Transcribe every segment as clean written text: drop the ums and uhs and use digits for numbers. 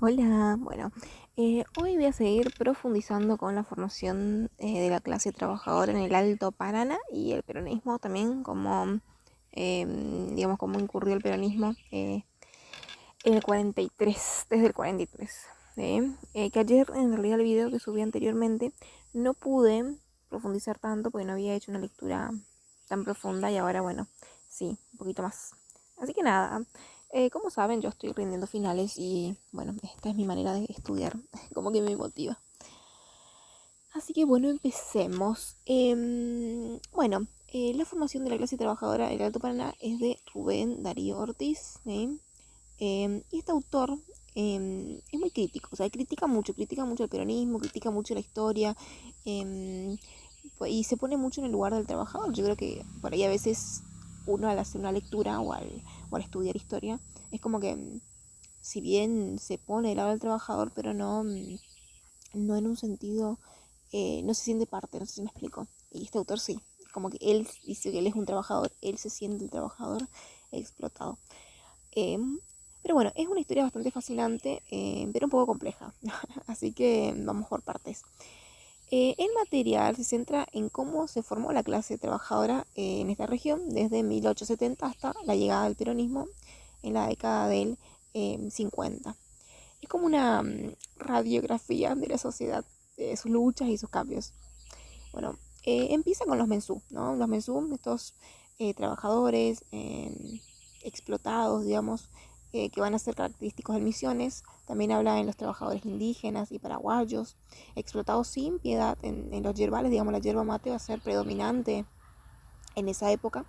Hola, bueno, hoy voy a seguir profundizando con la formación de la clase trabajadora en el Alto Paraná y el peronismo también, digamos, cómo incurrió el peronismo en el 43, desde el 43. Que ayer, en realidad, el video que subí anteriormente, no pude profundizar tanto porque no había hecho una lectura tan profunda y ahora, bueno, sí, un poquito más. Así que nada, como saben, yo estoy rindiendo finales y, bueno, esta es mi manera de estudiar, como que me motiva. Así que, bueno, empecemos. La formación de la clase trabajadora del Alto Paraná es de Rubén Darío Ortiz. Y este autor es muy crítico, o sea, critica mucho el peronismo, critica mucho la historia, eh, y se pone mucho en el lugar del trabajador. Yo creo que por ahí a veces uno al hacer una lectura o al estudiar historia, es como que si bien se pone del lado del trabajador, pero no en un sentido, no se siente parte, no sé si me explico. Y este autor sí, como que él dice que él es un trabajador, él se siente el trabajador explotado. Em, pero bueno, es una historia bastante fascinante, pero un poco compleja. Así que vamos por partes. El material se centra en cómo se formó la clase trabajadora en esta región desde 1870 hasta la llegada del peronismo en la década del 50. Es como una radiografía de la sociedad, de sus luchas y sus cambios. Bueno, empieza con los mensú, ¿no? Los mensú, estos trabajadores explotados, digamos, que van a ser característicos de Misiones. También habla en los trabajadores indígenas y paraguayos, explotados sin piedad en los yerbales, digamos, la yerba mate va a ser predominante en esa época,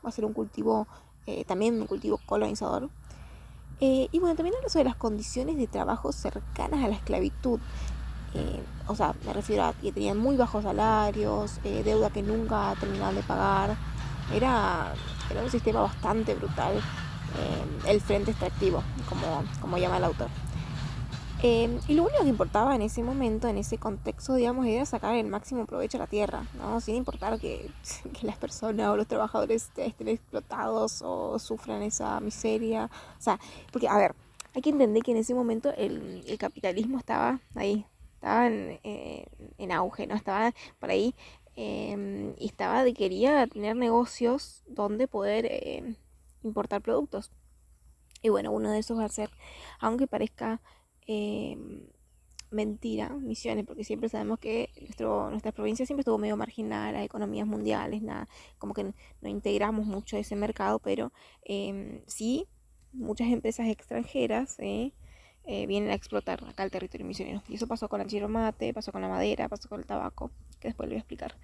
va a ser un cultivo, también un cultivo colonizador. Y bueno, también habla sobre las condiciones de trabajo cercanas a la esclavitud. O sea, me refiero a que tenían muy bajos salarios, deuda que nunca terminaban de pagar. Era, era un sistema bastante brutal, el frente extractivo, como llama el autor. Y lo único que importaba en ese momento, en ese contexto, digamos, era sacar el máximo provecho a la tierra, ¿no? Sin importar que las personas o los trabajadores estén explotados o sufran esa miseria. O sea, porque, a ver, hay que entender que en ese momento el capitalismo estaba ahí, estaba en auge, ¿no? Estaba por ahí, y quería tener negocios donde poder importar productos. Y bueno, uno de esos va a ser, aunque parezca eh, mentira, Misiones, porque siempre sabemos que nuestra provincia siempre estuvo medio marginal a las economías mundiales, nada, como que no integramos mucho ese mercado, pero sí, muchas empresas extranjeras vienen a explotar acá el territorio misionero. Y eso pasó con el yerba mate, pasó con la madera, pasó con el tabaco, que después le voy a explicar.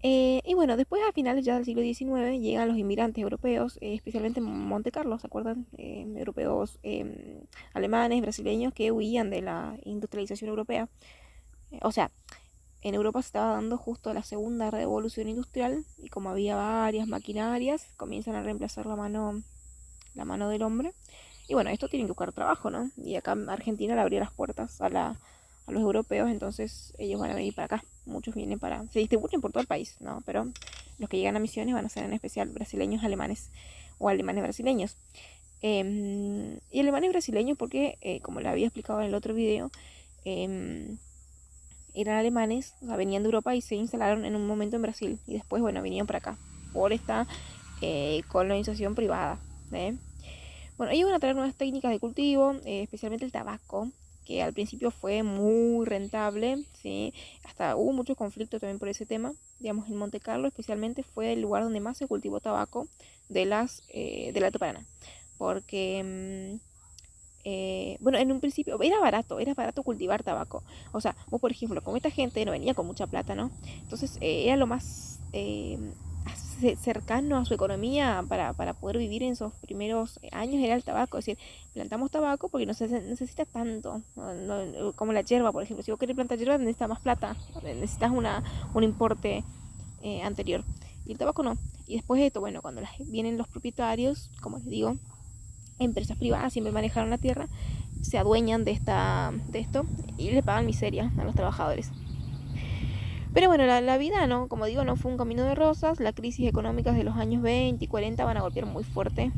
Y bueno, después a finales ya del siglo XIX llegan los inmigrantes europeos, especialmente en Monte Carlo, ¿se acuerdan? Europeos, alemanes, brasileños que huían de la industrialización europea. O sea, en Europa se estaba dando justo la segunda revolución industrial y como había varias maquinarias, comienzan a reemplazar la mano del hombre. Y bueno, esto tienen que buscar trabajo, ¿no? Y acá Argentina le abrió las puertas a los europeos, entonces ellos van a venir para acá. Muchos vienen se distribuyen por todo el país, ¿no? Pero los que llegan a Misiones van a ser en especial brasileños, alemanes o alemanes brasileños. Y alemanes brasileños porque, como le había explicado en el otro video, eran alemanes, o sea, venían de Europa y se instalaron en un momento en Brasil. Y después, bueno, vinieron para acá por esta colonización privada. ¿eh? Bueno, ellos van a traer nuevas técnicas de cultivo, especialmente el tabaco, que al principio fue muy rentable, ¿sí? Hasta hubo muchos conflictos también por ese tema. Digamos, en Monte Carlo especialmente fue el lugar donde más se cultivó tabaco del Alto Paraná. Porque, bueno, en un principio era barato cultivar tabaco. O sea, vos por ejemplo, como esta gente no venía con mucha plata, ¿no? Entonces era lo más cercano a su economía para poder vivir en esos primeros años era el tabaco. Es decir, plantamos tabaco porque no se necesita tanto, como la hierba, por ejemplo. Si vos querés plantar hierba necesitas más plata, necesitas un importe anterior. Y el tabaco no. Y después de esto, bueno, cuando vienen los propietarios, como les digo, empresas privadas siempre manejaron la tierra, se adueñan de esto y le pagan miseria a los trabajadores. Pero bueno, la vida, no, como digo, no fue un camino de rosas. La crisis económica de los años 20 y 40 van a golpear muy fuerte.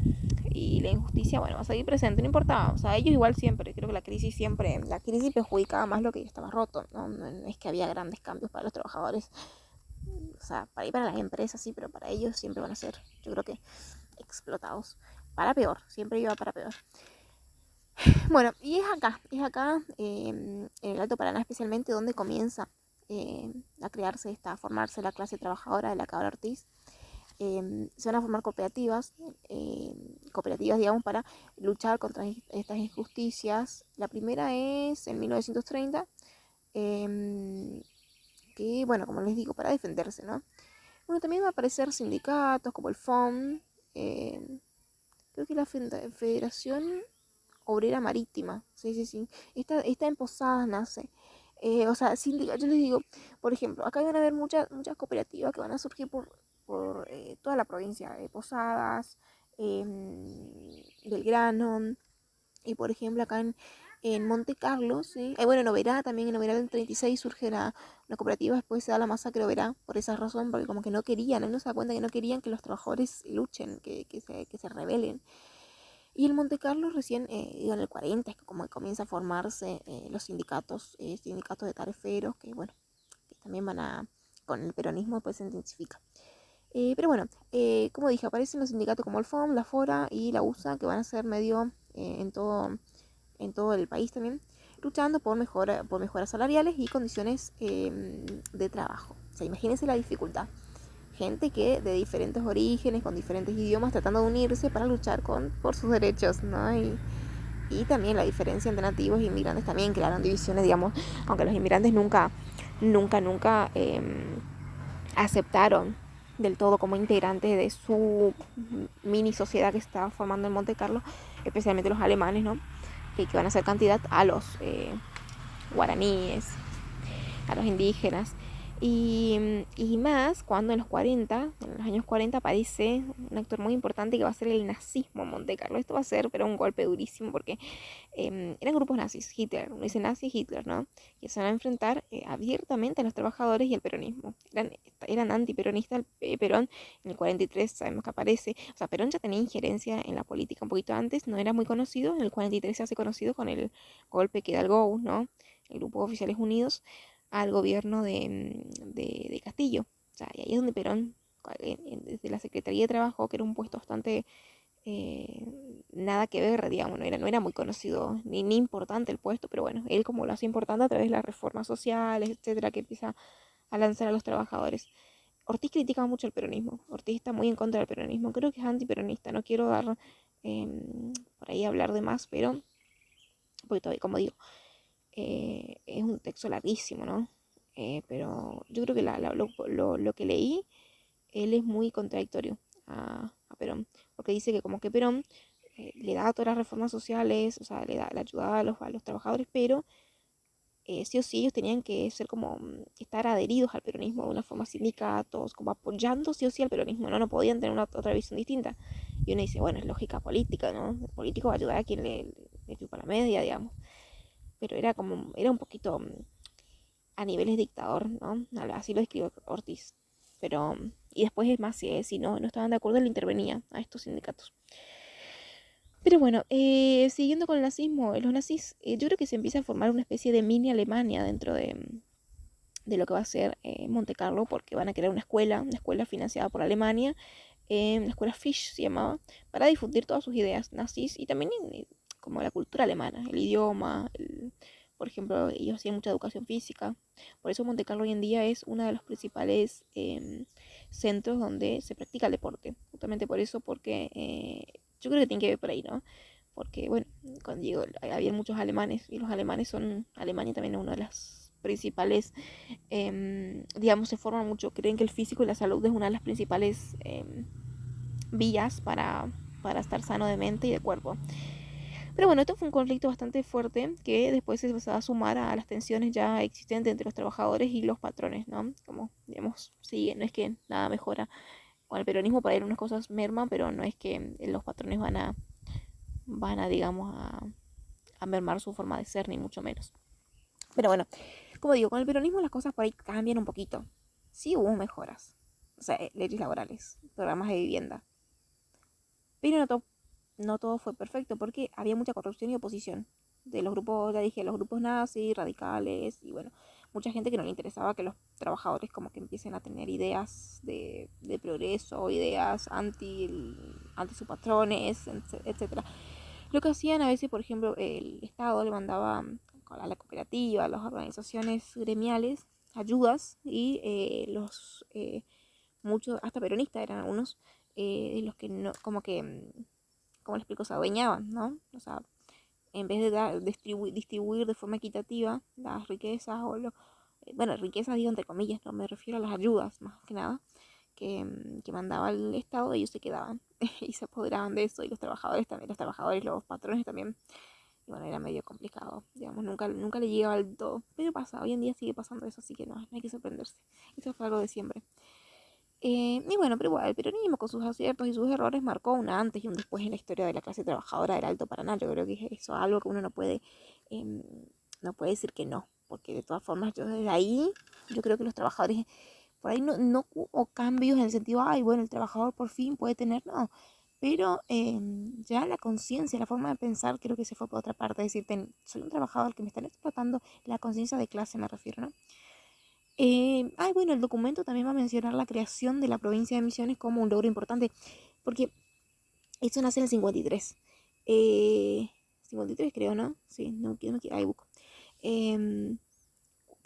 Y la injusticia, bueno, va a seguir presente, no importa. O sea, ellos igual siempre, creo que la crisis perjudicaba más lo que ya estaba roto. No es que había grandes cambios para los trabajadores. O sea, para las empresas sí, pero para ellos siempre van a ser, yo creo que, explotados. Para peor, siempre iba para peor. Bueno, y es acá, en el Alto Paraná especialmente, donde comienza a crearse a formarse la clase trabajadora de la Cabra Ortiz. Se van a formar cooperativas, digamos, para luchar contra estas injusticias. La primera es en 1930, que, bueno, como les digo, para defenderse, ¿no? Bueno, también va a aparecer sindicatos como el FOM, creo que la Federación Obrera Marítima, sí. Está en Posadas nace. O sea, yo les digo, por ejemplo, acá van a haber muchas cooperativas que van a surgir por toda la provincia de Posadas, Belgrano, y por ejemplo acá en Monte Carlo, ¿sí? Bueno, en Oberá también, en Oberá del 36 surge una cooperativa, después se da la masacre de Oberá, por esa razón, porque como que no querían, él no se da cuenta que no querían que los trabajadores luchen, que se rebelen. Y en Monte Carlo recién, en el 40, es que como comienza a formarse los sindicatos de tareferos, que bueno, que también con el peronismo pues se intensifica. Pero bueno, como dije, aparecen los sindicatos como el FOM, la FORA y la USA, que van a ser medio en todo el país también, luchando por mejoras salariales y condiciones de trabajo. O sea, imagínense la dificultad. Gente que de diferentes orígenes, con diferentes idiomas, tratando de unirse para luchar por sus derechos, ¿no? Y también la diferencia entre nativos e inmigrantes también crearon divisiones, digamos, aunque los inmigrantes nunca aceptaron del todo como integrantes de su mini sociedad que se estaba formando en Monte Carlo, especialmente los alemanes, ¿no? Que van a ser cantidad a los guaraníes, a los indígenas. Y más cuando en los años 40 aparece un actor muy importante que va a ser el nazismo en Monte Carlo. Esto va a ser, pero un golpe durísimo porque eran grupos nazis, Hitler, uno dice nazi Hitler, ¿no? Que se van a enfrentar abiertamente a los trabajadores y al peronismo. Eran antiperonistas, Perón en el 43 sabemos que aparece, o sea, Perón ya tenía injerencia en la política un poquito antes, no era muy conocido, en el 43 se hace conocido con el golpe que da el GO, ¿no? El Grupo de Oficiales Unidos al gobierno de Castillo. O sea, y ahí es donde Perón, desde la Secretaría de Trabajo, que era un puesto bastante nada que ver, digamos, no era muy conocido ni importante el puesto, pero bueno, él como lo hace importante a través de las reformas sociales, etcétera, que empieza a lanzar a los trabajadores. Ortiz critica mucho el peronismo, Ortiz está muy en contra del peronismo, creo que es antiperonista, no quiero dar por ahí hablar de más, pero, porque todavía, como digo, es un texto larguísimo, ¿no? Pero yo creo que lo que leí, él es muy contradictorio a Perón, porque dice que como que Perón le da todas las reformas sociales, o sea, le ayudaba a los trabajadores, pero sí o sí ellos tenían que ser como estar adheridos al peronismo de una forma, sindicatos, como apoyando sí o sí al peronismo, ¿no? No podían tener otra visión distinta. Y uno dice, bueno, es lógica política, ¿no? El político va a ayudar a quien le chupa la media, digamos. Pero era un poquito a niveles dictador, ¿no? Así lo describió Ortiz. Pero, y después es más, si no estaban de acuerdo, él intervenía a estos sindicatos. Pero bueno, siguiendo con el nazismo, los nazis, yo creo que se empieza a formar una especie de mini Alemania dentro de lo que va a ser Monte Carlo, porque van a crear una escuela financiada por Alemania, la escuela Fisch se llamaba, para difundir todas sus ideas nazis y también como la cultura alemana, el idioma, por ejemplo, ellos hacían mucha educación física. Por eso Monte Carlo hoy en día es uno de los principales centros donde se practica el deporte. Justamente por eso, porque yo creo que tiene que ver por ahí, ¿no? Porque, bueno, cuando digo, había muchos alemanes y los alemanes Alemania también es una de las principales, digamos, se forman mucho, creen que el físico y la salud es una de las principales vías para estar sano de mente y de cuerpo. Pero bueno, esto fue un conflicto bastante fuerte que después se va a sumar a las tensiones ya existentes entre los trabajadores y los patrones, ¿no? Como, digamos, sí, no es que nada mejora con el peronismo, para ir unas cosas merman, pero no es que los patrones digamos, a mermar su forma de ser, ni mucho menos. Pero bueno, como digo, con el peronismo las cosas por ahí cambian un poquito. Sí hubo mejoras, o sea, leyes laborales, programas de vivienda, pero no todo fue perfecto porque había mucha corrupción y oposición de los grupos, ya dije, los grupos nazis, radicales y bueno, mucha gente que no le interesaba que los trabajadores como que empiecen a tener ideas de progreso, ideas anti sus patrones, etcétera. Lo que hacían a veces, por ejemplo, el Estado le mandaba a la cooperativa, a las organizaciones gremiales, ayudas y muchos, hasta peronistas eran algunos, los que no, como que, como les explico, se adueñaban, ¿no? O sea, en vez de distribuir de forma equitativa las riquezas bueno, riquezas digo entre comillas, no me refiero a las ayudas más que nada, que mandaba el Estado, ellos se quedaban y se apoderaban de eso y los trabajadores también, los patrones también. Y bueno, era medio complicado, digamos, nunca le llegaba al todo, pero pasa, hoy en día sigue pasando eso, así que no hay que sorprenderse. Eso fue algo de siempre. Y bueno, pero igual, el peronismo con sus aciertos y sus errores marcó un antes y un después en la historia de la clase trabajadora del Alto Paraná. Yo creo que eso es algo que uno em, no puede decir que no, porque de todas formas yo desde ahí, yo creo que los trabajadores, por ahí no hubo cambios en el sentido, ay, bueno, el trabajador por fin puede tener, no, pero ya la conciencia, la forma de pensar, creo que se fue por otra parte, es decir, soy un trabajador que me están explotando, la conciencia de clase me refiero, ¿no? Bueno, el documento también va a mencionar la creación de la provincia de Misiones como un logro importante, porque esto nace en el 53. 53 creo, ¿no? Sí, no quiero, ahí busco. Em,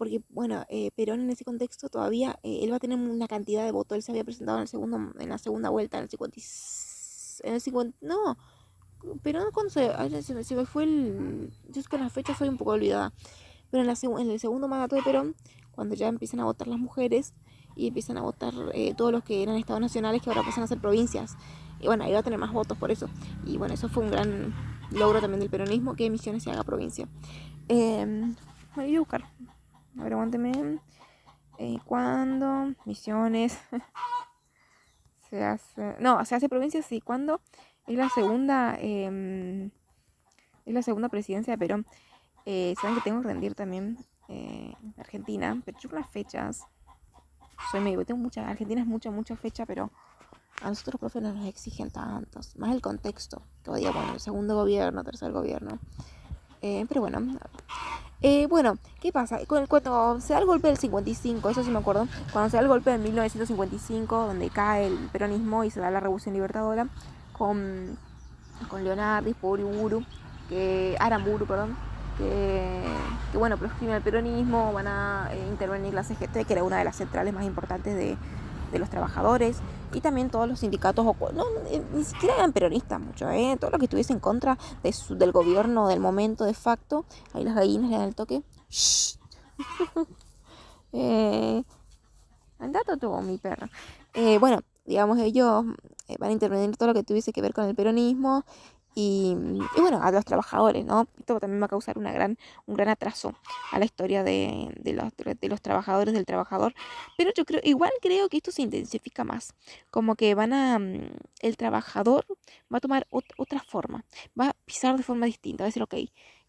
Porque, bueno, Perón en ese contexto todavía, él va a tener una cantidad de votos, él se había presentado en la segunda vuelta, en el 50, en el 50, no, Perón cuando se me fue yo es que con las fechas soy un poco olvidada, pero en el segundo mandato de Perón, cuando ya empiezan a votar las mujeres y empiezan a votar todos los que eran estados nacionales que ahora pasan a ser provincias. Y bueno, ahí va a tener más votos por eso. Y bueno, eso fue un gran logro también del peronismo, que Misiones se haga provincia. Bueno, voy a buscar. A ver, aguánteme. ¿Cuándo Misiones se hace? No, se hace provincia, sí. ¿Cuándo? Es la segunda, es la segunda presidencia de Perón. Saben que tengo que rendir también Argentina, pero yo con las fechas soy medio, tengo muchas, Argentina es mucha fecha, pero a nosotros los profes no nos exigen tantos, más el contexto, que hoy día, bueno, el segundo gobierno, tercer gobierno, pero bueno, bueno, ¿qué pasa? Cuando se da el golpe del 55, eso sí me acuerdo, cuando se da el golpe de 1955, donde cae el peronismo y se da la revolución libertadora, con Leonardo, Uriburu, Aramburu, perdón, que bueno, proscriben el peronismo, van a intervenir la CGT, que era una de las centrales más importantes de los trabajadores, y también todos los sindicatos, ni siquiera eran peronistas mucho, todo lo que estuviese en contra del gobierno del momento de facto, ahí las gallinas le dan el toque. Andate todo, mi perra. Bueno, digamos, ellos van a intervenir todo lo que tuviese que ver con el peronismo y bueno, a los trabajadores, ¿no? Esto también va a causar un gran atraso a la historia de los trabajadores, del trabajador. Pero igual creo que esto se intensifica más. Como que el trabajador va a tomar otra forma, va a pisar de forma distinta, va a decir, ok,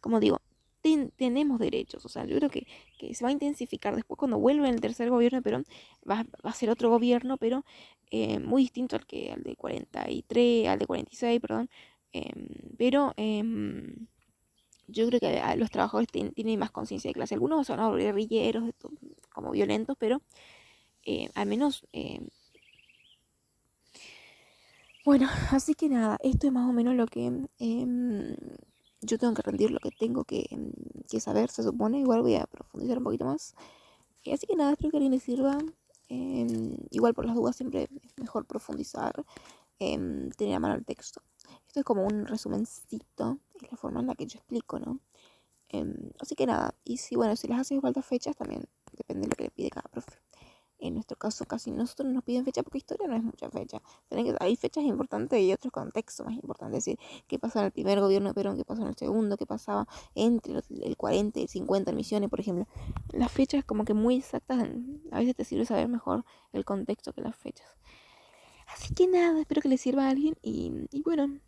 como digo, tenemos derechos, o sea, yo creo que se va a intensificar después cuando vuelve el tercer gobierno de Perón, va a ser otro gobierno, pero muy distinto al de 43, al de 46, perdón, pero yo creo que los trabajadores tienen más conciencia de clase. Algunos son guerrilleros, como violentos, pero al menos, bueno, así que nada, esto es más o menos lo que yo tengo que rendir, lo que tengo que saber, se supone. Igual voy a profundizar un poquito más. Así que nada, espero que a alguien le sirva. Igual por las dudas siempre es mejor profundizar, tener a mano el texto. Esto es como un resumencito, es la forma en la que yo explico, ¿no? Así que nada, y si les hace falta fechas, también depende de lo que le pide cada profe. En nuestro caso, casi nosotros no nos piden fecha porque historia no es mucha fecha. Hay fechas importantes y otros contextos más importantes. Es decir, qué pasó en el primer gobierno de Perón, qué pasó en el segundo, qué pasaba entre el 40 y el 50 en Misiones, por ejemplo. Las fechas como que muy exactas, a veces te sirve saber mejor el contexto que las fechas. Así que nada, espero que les sirva a alguien y bueno,